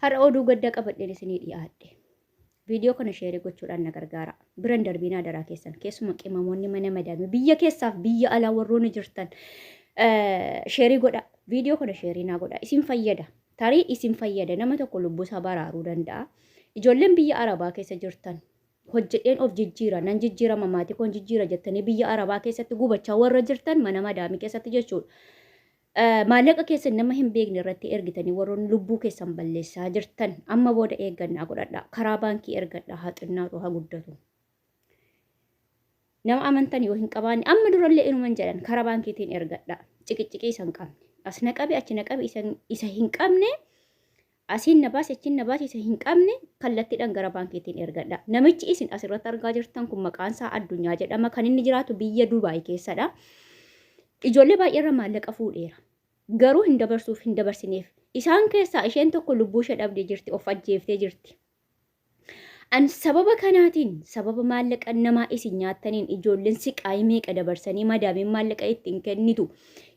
Har'a oduu gaddaa qabadheen isinii dhiyaadhe. Viidiyoo kana sheerii gochuudhaan na gargaara. Biran darbinaa daraa keessan keessuma qimamoonni mana madaame biyya keessaaf biyya alaa warroonni jirtan sheerii godha. Viidiyoo kana sheerii naa godha. Isin fayyada. Tarii isin fayyada. Nama tokko lubbusaa baraaruu danda'a. Ijoolleen biyya Arabaa keessa jirtan hojjedheen of jijjiira. Nan jijjiirama maatii koon jijjiira jettanii biyya Arabaa keessatti gubachaa warra jirtan mana madaamii keessatti jechuudha. Maallaqa keessan nama hin beekne irratti ergitanii warroonni lubbuu keessan balleessaa jirtan amma booda eeggannaa godhadha. Karaa baankii ergadha. Haa xinnaatu haa guddatu. Nama amantan yoo hin qabaanne amma durallee inuman jedhan karaa baankiitiin ergadha. Ciqiciqii isa hin qabne. As na qabe achi na qabe isa hin qabne asiin na baase achiin na baase isa hin qabne kallattiidhaan gara baankiitiin ergadha. Namichi isin asirratti argaa jirtan kun maqaan isaa Addunyaa jedhama. Kan inni jiraatu biyya Dubaay keessadha. Ijoollee baay'eerra maallaqa fuudheera. Garuu hin dabarsuuf hin dabarsineef. Isaan keessaa isheen tokko lubbuu ishee dhabdee jirti, of ajjeeftee jirti. An sababa kanaatiin sababa maallaqa namaa isin nyaattaniin ijoolleen siqaayii meeqa dabarsanii madaamiin maallaqa ittiin kennitu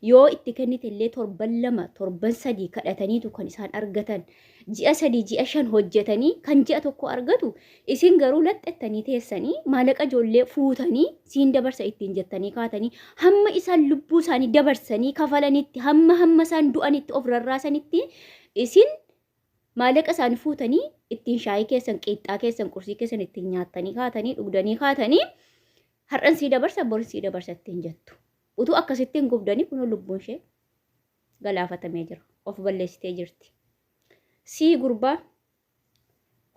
yoo itti kennite illee torban 2 torban 3 kadhataniitu kan isaan argatan. Ji'a 3 ji'a 5 hojjetanii kan ji'a tokko argatu isin garuu laxxattanii teessanii maallaqa ijoollee fuutanii siin dabarsa ittiin jettanii kaatanii hamma isaan lubbuu isaanii dabarsanii kafalanitti hamma isaan du'anitti of rarraasanitti isin maallaqa isaanii fuutanii ittiin shaayii keessan qixxaa keessan qursii keessan ittiin nyaattanii kaatanii dhugdanii kaatanii har'an sii dabarsa borin sii dabarsa ittiin jettu. Utuu akkasittiin gubdanii kunoo lubbuun ishee galaafatamee jira. Of balleessitee jirti. Sii gurbaa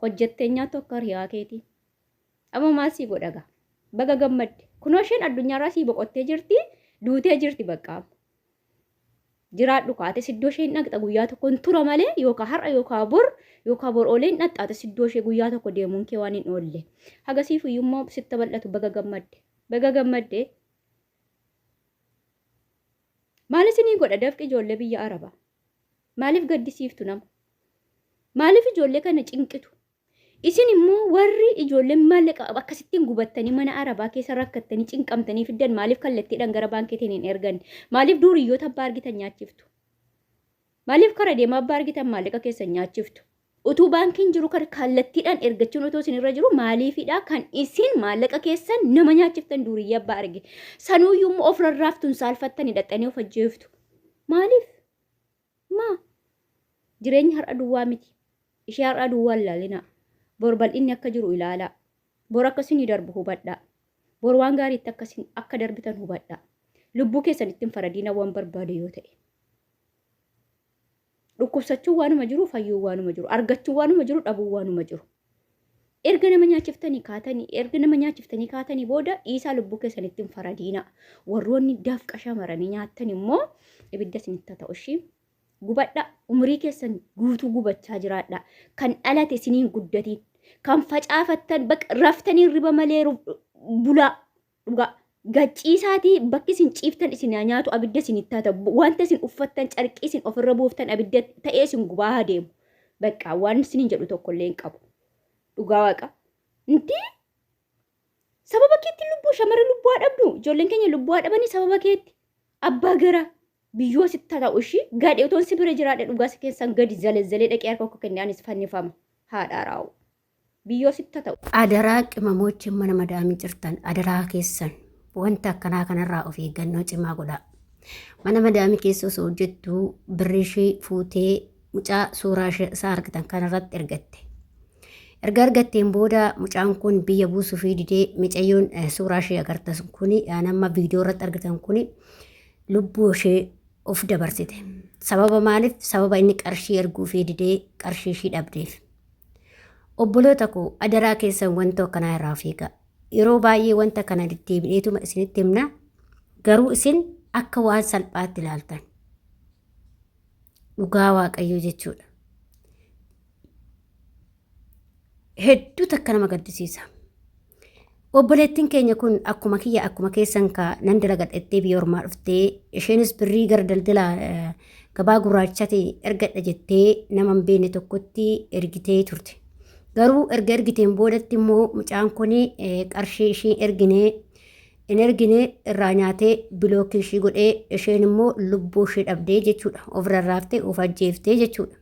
hojjettee nyaattu akka hiriyaa keetii. Amma maal sii godhaga? Baga gammadde. Kunoo isheen addunyaarraa sii boqottee jirti. Duutee jirti bakka. Jiraadhu kaate siddoo isheen dhaqxa guyyaa tokkoon tura malee yookaan har'a yookaan bor ooleen dhaqxaate siddoo ishee guyyaa tokko deemuun kee waan hin oolle. Hagasiif iyyummoo sitta bal'atu baga gammadde. Baga gammadde. Maal isinii godha dafqi ijoollee biyya Arabaa? Maaliif gaddisiiftu nama? Maaliif ijoollee kana cinqitu? Isin immoo warri ijoolleen maallaqa akkasittiin gubattanii mana Arabaa keessa rakkattanii cinqamtanii fiddan maaliif kallattiidhaan gara baankiitiin hin erganne? Maaliif duuriyyoota abbaa argitan nyaachiftu? Maaliif kara deemaa abbaa argitan maallaqa keessan nyaachiftu? Utuu baankiin jiru kallattiidhaan ergachuun otoo isin irra jiru maaliifidha kan isin maallaqa keessan nama nyaachiftan duuriyyaa abbaa arge? Sanuuyyuu immoo of rarraaftuun saalfattanii hidhattanii of ajjeeftu. Maaliif? Maa? Jireenya har'a duwwaa miti. Ishee har'a duwwaa ilaalinaa. Bor bal'inni akka jiru ilaalaa. Bor akkasiin darbu hubadhaa. Bor waan gaariitti akkasiin akka darbitan hubadhaa. Lubbuu keessan ittiin faradiina waan barbaade yoo ta'e. Dhukkubsachuun waanuma jiru, fayyuu waanuma jiru, argachuun waanuma jiru, dhabuun waanuma jiru. Erga nama nyaachiftanii kaatanii booda dhiisaa lubbuu keessan ittiin faradiina. Warroonni dafqa shamaranii nyaattan immoo ibidda isinitti ta'u ishii. Gubadha umrii keessan guutuu gubachaa jiraadha. Kan dhalate isiniin guddatiin kan facaafattan raftanii riba malee bulaa dhugaa gacciisaatii bakki isin ciiftan isin nyaatu abidda isinitti ta'u wanta isin uffattan carqii isin ofirra buuftan abidda ta'ee isin gubaa deemu. Bakka waan isiniin jedhu tokkollee hin qabu. Dhugaa waaqa. Inti sababa keetti lubbuu shamarri lubbuu dhabdu ijoolleen keenya lubbuu dhabanii sababa keetti abbaa garaa. Biyyoo sitta ta'u ishii gadhee utoon si bira jiraadhe dhugaa si keessan gadi zalezzalee dhaqee harka akka kennaanis fannifama. Haadhaa raa'u. Biyyoo sitta ta'u. Adaraa qimamochi mana madaamii jirtan adaraa keessan wanta akkanaa kanarraa of eeggannoo cimaa godhaa. Mana madaamii keessa osoo hojjettu birri ishee fuutee mucaa suuraa isaa argitan kanarratti ergatte. Erga argatteen booda mucaan kun biyya buusuu fi didee mucayyoon suuraa ishee agartan kuni nama viidiyoo irratti argitan kuni lubbuu ishee of dabarsite. Sababa maaliif? Sababa inni qarshii erguu fi didee qarshii ishii dhabdeef. Obboloota koo adaraa keessan wanta akkanaa irraa of eegaa. Yeroo baay'ee wanta kana deddeebi'eetuma isinitti himna. Garuu isin akka waan salphaatti ilaaltan. Dhugaa Waaqayyoo jechuudha. Hedduu takka nama gaddisiisa. Obboleettiin keenya kun akkuma kiyya akkuma keessan nan dalagadhettee biyya ormaa dhuftee isheenis birrii gara daldala gabaa gurraachatti ergadha jettee nama hin beekne tokkotti ergitee turte. Garuu erga ergiteen boodatti immoo mucaan kun qarshii ishii in ergine irraa nyaatee bilookii ishii godhee isheen immoo lubbuu ishii dhabdee jechuudha. Of rarraaftee of ajjeeftee jechuudha.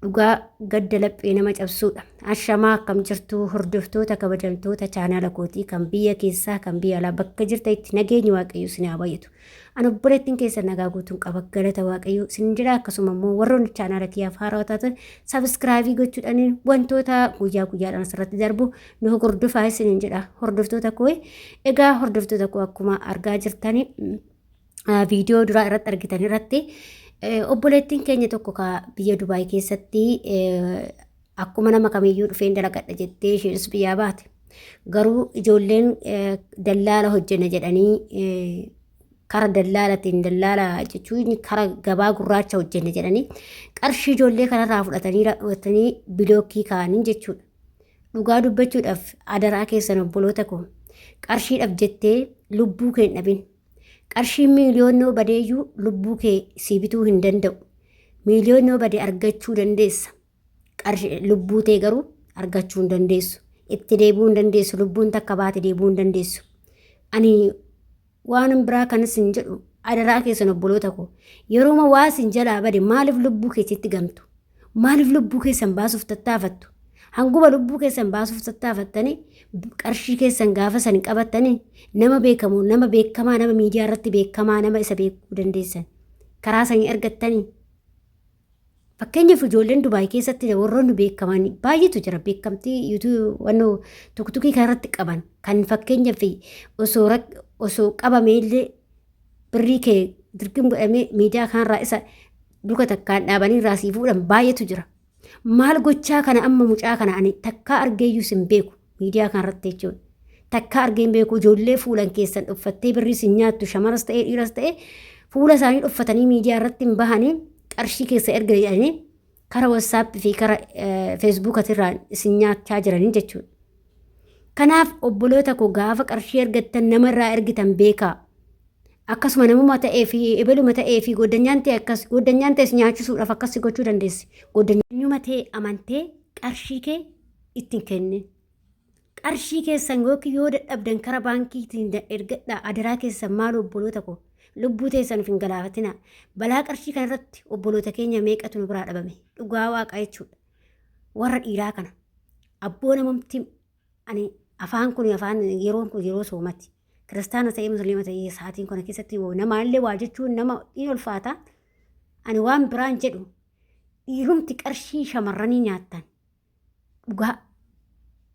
dhugaa gadda laphee nama cabsuudha. Ashamaa akkam jirtu hordoftoota kabajamtoota chaanaala kootii kan biyya keessaa kan biyya alaa bakka jirtanitti nageenyi waaqayyo isin haa baay'atu. Ani obboleettiin keessa nagaa guutuun qaba galata waaqayyo isin jira. Akkasuma immoo warroonni chaanaala kiyyaaf haaraa taatan sabiskiraabii gochuudhaan wantoota guyyaa guyyaadhaan asirratti darbu nu hordofaa isin jedha. Hordoftoota koo egaa hordoftoota koo akkuma argaa jirtanii viidiyoo duraa irratti argitan irratti obboleettiin keenya tokko ka biyya Dubaay keessatti akkuma nama kamiyyuu dhufeen dalagadha jettee isheenis biyyaa baate. Garuu ijoolleen dallaala hojjenna jedhanii kara dallaalatiin dallaala jechuun kara gabaa gurraacha hojjenna jedhanii qarshii ijoollee kanarraa fudhatanii bilookii kaa'anii jechuudha. Dhugaa dubbachuudhaaf adaraa keessan obboloota koo qarshiidhaaf jettee lubbuu kee hin dhabin. Qarshiin miiliyoonnoo badeeyyuu lubbuu kee si bituu hin danda'u. Miiliyoonnoo badee argachuu dandeessa. Lubbuu tee garuu argachuu hin dandeessu. Itti deebuu hin dandeessu. Lubbuun takka baate deebuu hin dandeessu. Ani waan biraa kanas hin jedhu adaraa keessan obboloota koo yerooma waa sin jalaa bade maaliif lubbuu keessatti gamtu? Maaliif lubbuu keessan baasuuf tattaafattu? Hanguma lubbuu keessan baasuuf tattaafattanii qarshii keessan gaafa san qabattanii nama beekamu nama beekamaa nama miidiyaa irratti beekamaa nama isa beekuu dandeessan karaa san ergattanii. Fakkeenyaaf ijoolleen Dubaay keessatti warroonni beekaman baay'eetu jira. Beekamtii yuutuu wannoo tuktukii kanarratti qaban kan fakkeenyaaf osoo qabameellee birrii kee dirqim godhamee miidiyaa kanarraa isa duka takkaan dhaabanii raasii fuudhan baay'eetu jira. Maal gochaa kana amma mucaa kana ani takkaa argeeyyuu sin beeku miidiyaa kanarratti jechuudha. Takkaa argeen beeku ijoollee fuulan keessan dhuffattee birrii sin nyaattu shamaras ta'ee dhiiras ta'ee fuula isaanii dhuffatanii miidiyaa irratti hin bahanii qarshii keessa erga jedhanii kara wassaappii fi kara feesbuukatirraa isin nyaachaa jiranii jechuudha. Kanaaf obboloota koo gaafa qarshii ergattan namarraa ergitan beekaa. Akkasuma namuma ta'ee fi ebaluma ta'ee fi goddanyaan ta'es nyaachisuudhaaf akkas gochuu dandeessi. Goddanyuma ta'e amantee qarshii kee ittiin kennin. Qarshii keessan yookiin yoo dadhabdan kara baankiitiin ergadhaa adaraa keessan maal obboloota koo lubbuu teessan hin galaafatina. Balaa qarshii kanarratti obboloota keenya meeqatu nu biraa dhabame dhugaa waaqaa jechuudha. Warra dhiiraa kana abboo namumti ani afaan kun afaan yeroon kun yeroo soomati. Kiristaana ta'ee musliima ta'ee sa'aatiin kana keessatti namaallee waa jechuun nama in ulfaata. Ani waan biraan jedhu dhiirumti qarshii shamarranii nyaattan dhugaa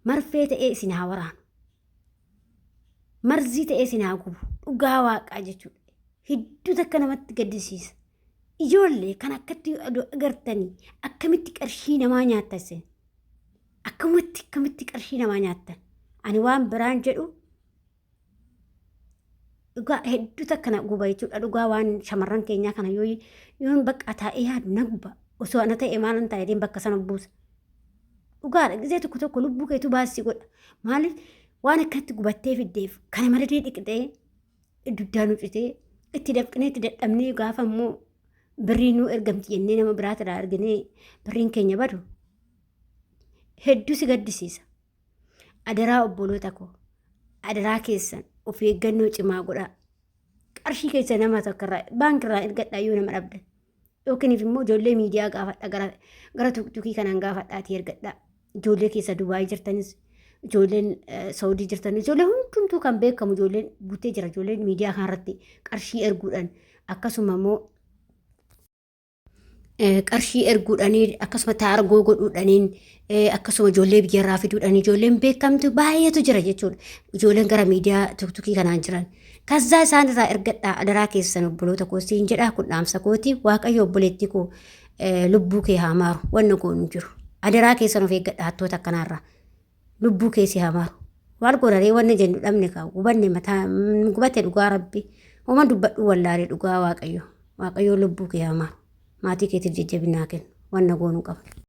marfee ta'ee isin haa waraanu. Marzii ta'ee isin haa gubu dhugaa waaqaa jechuudha. Hedduu takka namatti gaddisiisa. Ijoollee kan akkatti agartanii akkamitti qarshii namaa nyaattan isin. Akkamitti qarshii namaa nyaattan. Ani waan biraan jedhu dhugaa hedduu takka na guba jechuudha. Dhugaa waan shamarran keenyaa kana yoon bakka taa'ee yaadu na guba. Osoo ana ta'e maalan taa'ee bakka sana buusa. Dhugaadha gisee tokko lubbuu keetu baasii godha. Maaliif waan akkatti gubattee fiddeef kana maradee dhiqxee duddaa nu citee itti dafqinee itti dadhabnee gaafa immoo birrii nu ergamti jennee nama biraatirraa arginee birriin keenya badu hedduu si gaddisiisa. Adaraa obboloota koo adaraa keessan of eeggannoo cimaa godhaa. Qarshii keessa nama tokkorraa baankirraa ergadhaa yoo nama dhabdan yookiin immoo ijoollee miidiyaa gaafadha gara tuktukii kanaan gaafadhaatii ergadhaa. Ijoollee keessa Dubaay jirtanis ijoolleen Saawudii jirtanis ijoollee hundumtuu kan beekamu ijoolleen guutee jira. Ijoolleen miidiyaa kanarratti qarshii erguudhaan akkasuma immoo qarshii erguudhaanii akkasuma taargoo godhuudhaaniin akkasuma ijoollee biyyarraa fiduudhaan ijoolleen beekamtu baay'eetu jira jechuudha. Ijoolleen gara miidiyaa tuktukii kanaan jiran. Kazzaa isaan irraa ergadhaa adaraa keessan obboloota koo siin jedhaa kun dhaamsa kooti. Waaqayyo obboleettii koo lubbuu kee haa maaru wanna goonu jiru. Adaraa keessan of eeggadhaa hattoota akkanaarraa lubbuu keessi haa maaru. Waal godharee wanna jennu dhabne kaa gubanne mataa gubate dhugaa rabbi. Hooma dubbadhu wallaalee dhugaa waaqayyo. Waaqayyo lubbuu kee haa maaru. Maatii keetiif jajjabinaa kennu wanna goonuu qaba.